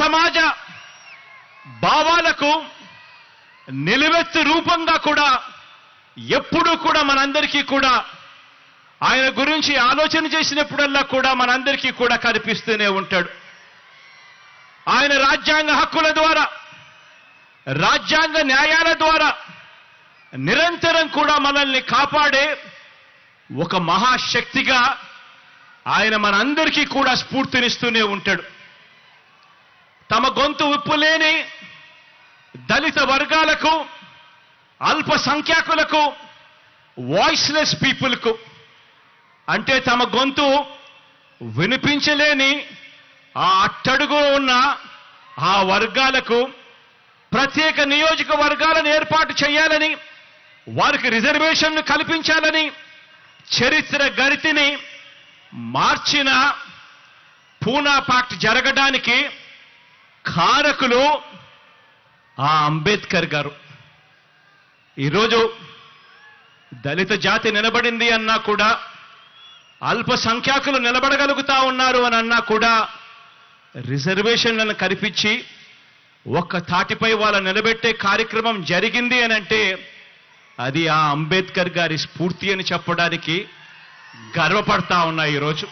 సమాజ భావాలకు నిలువెత్తు రూపంగా కూడా ఎప్పుడూ కూడా మనందరికీ కూడా ఆయన గురించి ఆలోచన చేసినప్పుడల్లా కూడా మనందరికీ కూడా కనిపిస్తూనే ఉంటాడు. ఆయన రాజ్యాంగ హక్కుల ద్వారా, రాజ్యాంగ న్యాయాల ద్వారా నిరంతరం కూడా మనల్ని కాపాడే ఒక మహాశక్తిగా ఆయన మనందరికీ కూడా స్ఫూర్తినిస్తూనే ఉంటాడు. తమ గొంతు విప్పులేని దళిత వర్గాలకు, అల్పసంఖ్యాకులకు, వాయిస్లెస్ పీపుల్కు, అంటే తమ గొంతు వినిపించలేని ఆ అట్టడుగు ఉన్న ఆ వర్గాలకు ప్రత్యేక నియోజకవర్గాలను ఏర్పాటు చేయాలని, వారికి రిజర్వేషన్ను కల్పించాలని చరిత్ర గరితిని మార్చిన పూనా పాక్ట్ జరగడానికి కారకులు ఆ అంబేద్కర్ గారు. ఈరోజు దళిత జాతి నిలబడింది అన్నా కూడా, అల్పసంఖ్యాకులు నిలబడగలుగుతా ఉన్నారు అని అన్నా కూడా, రిజర్వేషన్లను కల్పించి ఒక్క తాటిపై వాళ్ళ నిలబెట్టే కార్యక్రమం జరిగింది అని అంటే అది ఆ అంబేద్కర్ గారి స్ఫూర్తి అని చెప్పడానికి గర్వపడతా ఉన్నా ఈరోజు.